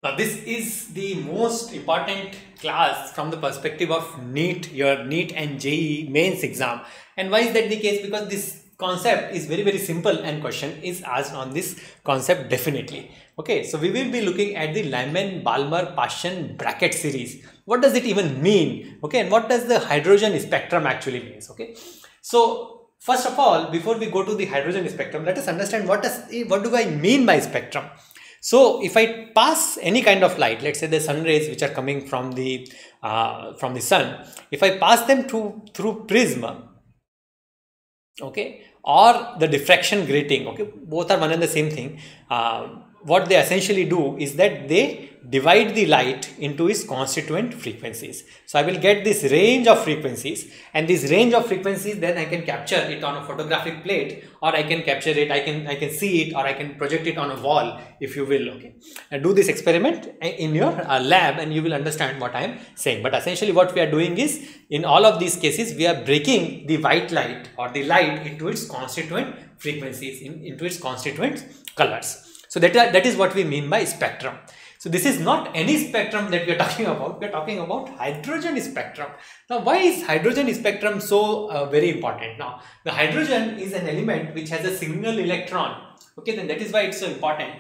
Now this is the most important class from the perspective of NEET, your NEET and JEE mains exam. And why is that the case? Because this concept is very simple and question is asked on this concept definitely. Okay, so we will be looking at the Lyman, Balmer, Paschen, Brackett series. What does it even mean? Okay, and what does the hydrogen spectrum actually means? Okay, so first of all, before we go to the hydrogen spectrum, let us understand what do I mean by spectrum. So if I pass any kind of light, let's say the sun rays which are coming from the sun, if I pass them through prism, okay, or the diffraction grating, okay, both are one and the same thing. What they essentially do is that they divide the light into its constituent frequencies. So I will get this range of frequencies, and this range of frequencies then I can capture it on a photographic plate, or I can capture it, I can see it, or I can project it on a wall, if you will. Okay, and do this experiment in your lab and you will understand what I am saying. But essentially what we are doing is, in all of these cases, we are breaking the white light or the light into its constituent frequencies, into its constituent colors. So that is what we mean by spectrum. So this is not any spectrum that we are talking about. We are talking about hydrogen spectrum. Now, why is hydrogen spectrum so very important? Now, the hydrogen is an element which has a single electron. Okay, then that is why it's so important.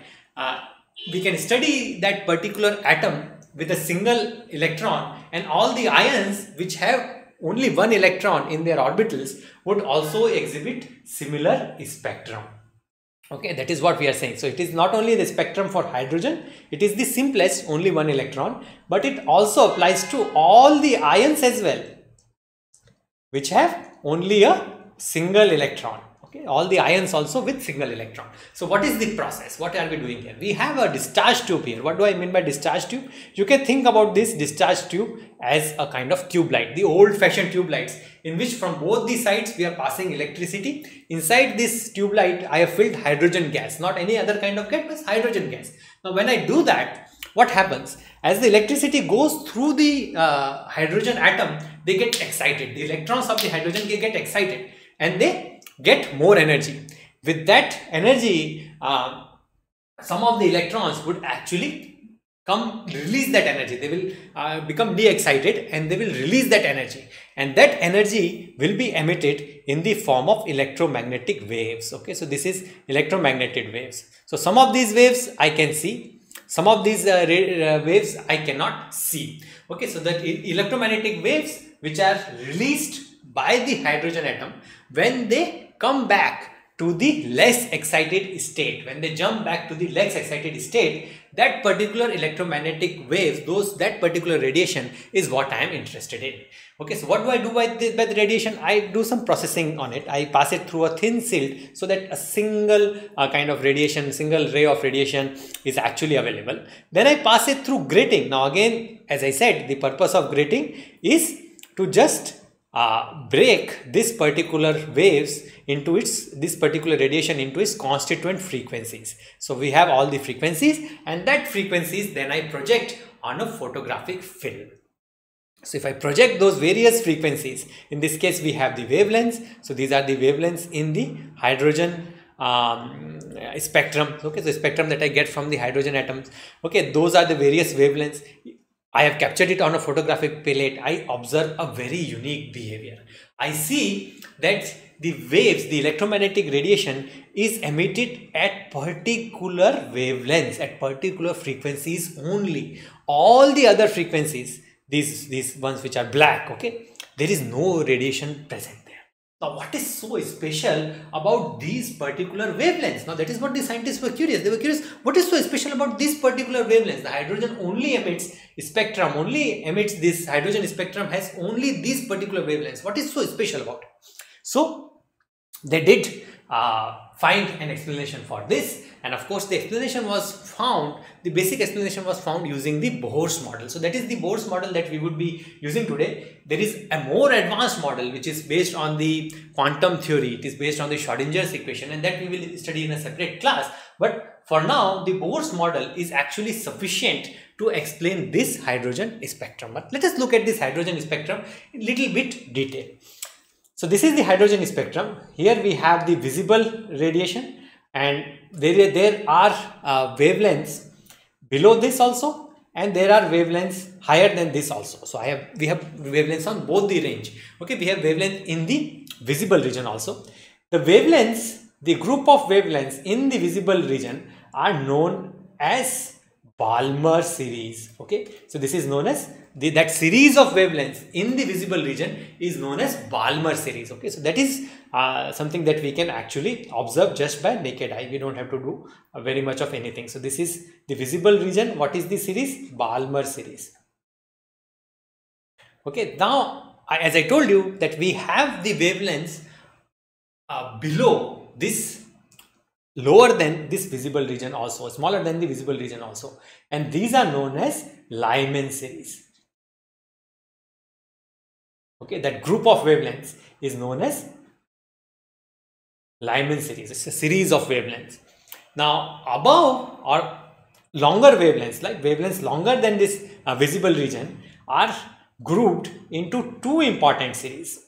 We can study that particular atom with a single electron, and all the ions which have only one electron in their orbitals would also exhibit similar spectrum. Okay, that is what we are saying. So it is not only the spectrum for hydrogen, it is the simplest, only one electron, but it also applies to all the ions as well, which have only a single electron. Okay, all the ions also with single electron. So what is the process? What are we doing here? We have a discharge tube here. What do I mean by discharge tube? You can think about this discharge tube as a kind of tube light, the old-fashioned tube lights, in which from both the sides we are passing electricity. Inside this tube light, I have filled hydrogen gas, not any other kind of gas, but hydrogen gas. Now when I do that, what happens? As the electricity goes through the hydrogen atom, they get excited. The electrons of the hydrogen get excited and they get more energy. With that energy, some of the electrons would actually release that energy. They will become de-excited and they will release that energy, and that energy will be emitted in the form of electromagnetic waves. Okay, so this is electromagnetic waves. So some of these waves I can see, some of these waves I cannot see. Okay, so that electromagnetic waves which are released by the hydrogen atom, when they come back to the less excited state, when they jump back to the less excited state, that particular electromagnetic waves, that particular radiation is what I am interested in. Okay, so what do I do by the radiation? I do some processing on it. I pass it through a thin silt so that a single kind of radiation, single ray of radiation is actually available. Then I pass it through grating. Now again, as I said, the purpose of grating is to just break this particular waves into this particular radiation into its constituent frequencies. So we have all the frequencies, and that frequencies then I project on a photographic film. So if I project those various frequencies, in this case we have the wavelengths. So these are the wavelengths in the hydrogen spectrum. Okay, so spectrum that I get from the hydrogen atoms. Okay, those are the various wavelengths. I have captured it on a photographic plate. I observe a very unique behavior. I see that the waves, the electromagnetic radiation is emitted at particular wavelengths, at particular frequencies only. All the other frequencies, these ones which are black, okay, there is no radiation present there. Now, what is so special about these particular wavelengths? Now, that is what the scientists were curious. They were curious, what is so special about these particular wavelengths? The hydrogen only emits spectrum, this hydrogen spectrum has only these particular wavelengths. What is so special about it? So, they did find an explanation for this, and of course the explanation was found, the basic explanation was found using the Bohr's model. So that is the Bohr's model that we would be using today. There is a more advanced model which is based on the quantum theory. It is based on the Schrodinger's equation, and that we will study in a separate class. But for now, the Bohr's model is actually sufficient to explain this hydrogen spectrum. But let us look at this hydrogen spectrum in little bit detail. So this is the hydrogen spectrum. Here we have the visible radiation, and there are wavelengths below this also, and there are wavelengths higher than this also. So we have wavelengths on both the range. Okay, we have wavelength in the visible region also. The wavelengths, the group of wavelengths in the visible region are known as Balmer series. Okay, so this is known as that series of wavelengths in the visible region is known as Balmer series. Okay, so that is something that we can actually observe just by naked eye. We don't have to do very much of anything. So this is the visible region. What is the series? Balmer series. Okay, now as I told you that we have the wavelengths below this, lower than this visible region also, smaller than the visible region also, and these are known as Lyman series. Okay, that group of wavelengths is known as Lyman series. It's a series of wavelengths. Now above or longer wavelengths, like wavelengths longer than this visible region, are grouped into two important series,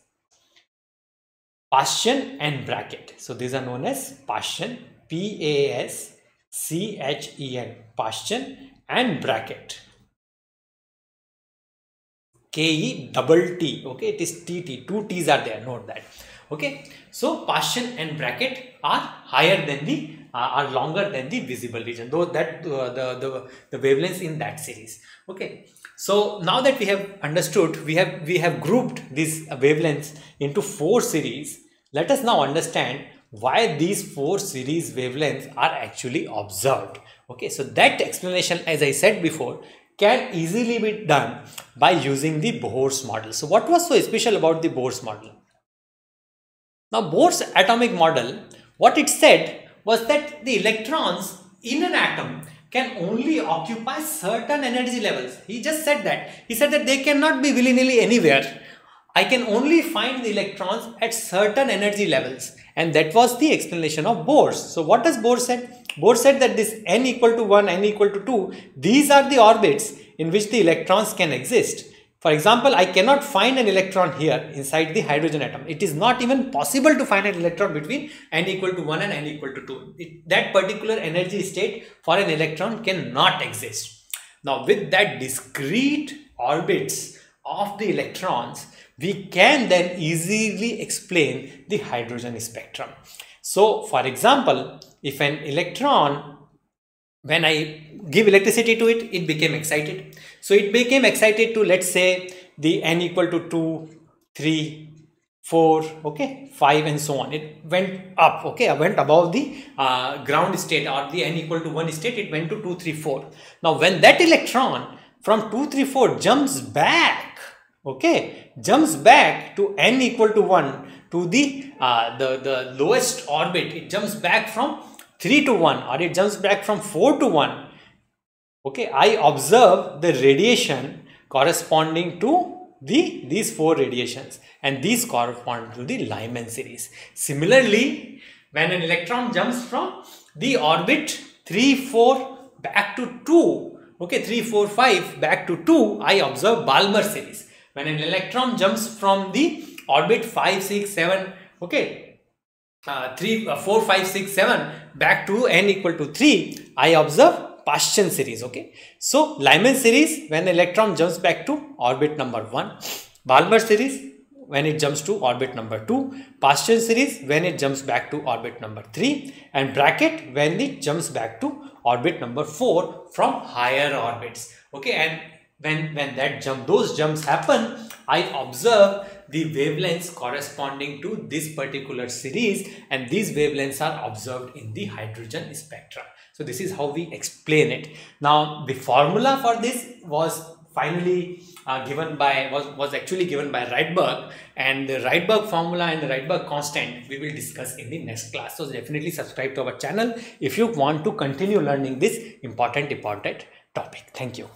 Paschen and Brackett. So these are known as Paschen, P-A-S-C-H-E-N, Paschen, and Brackett, K-E-T-T. Okay, it is T-T, two T's are there, note that. Okay, so Paschen and Brackett are higher than the are longer than the visible region, though that the wavelengths in that series. Okay, so now that we have understood, we have grouped these wavelengths into four series. Let us now understand why these four series wavelengths are actually observed. Okay, so that explanation, as I said before, can easily be done by using the Bohr's model. So what was so special about the Bohr's model? Now Bohr's atomic model, what it said was that the electrons in an atom can only occupy certain energy levels. He just said that. He said that they cannot be willy-nilly anywhere. I can only find the electrons at certain energy levels, and that was the explanation of Bohr's. So what does Bohr said? Bohr said that this n equal to 1, n equal to 2, these are the orbits in which the electrons can exist. For example, I cannot find an electron here inside the hydrogen atom. It is not even possible to find an electron between n equal to 1 and n equal to 2. That particular energy state for an electron cannot exist. Now with that discrete orbits of the electrons, we can then easily explain the hydrogen spectrum. So for example, if an electron, when I give electricity to it, it became excited. So it became excited to, let's say, the n equal to 2, 3, 4, okay, 5 and so on. It went up, okay, I went above the ground state, or the n equal to 1 state, it went to 2, 3, 4. Now when that electron from 2, 3, 4 jumps back, okay, jumps back to n equal to 1 to the lowest orbit, it jumps back from 3 to 1, or it jumps back from 4 to 1. Okay, I observe the radiation corresponding to these four radiations, and these correspond to the Lyman series. Similarly, when an electron jumps from the orbit 3, 4 back to 2, okay, 3, 4, 5 back to 2, I observe Balmer series. When an electron jumps from the orbit 5, 6, 7, okay, 4, 5, 6, 7 back to n equal to 3, I observe Paschen series. Okay, so Lyman series when electron jumps back to orbit number 1, Balmer series when it jumps to orbit number 2, Paschen series when it jumps back to orbit number 3, and Brackett when it jumps back to orbit number 4 from higher orbits. Okay, and when those jumps happen, I observe the wavelengths corresponding to this particular series, and these wavelengths are observed in the hydrogen spectrum. So this is how we explain it. Now the formula for this was finally was actually given by Rydberg, and the Rydberg formula and the Rydberg constant we will discuss in the next class. So definitely subscribe to our channel if you want to continue learning this important topic. Thank you.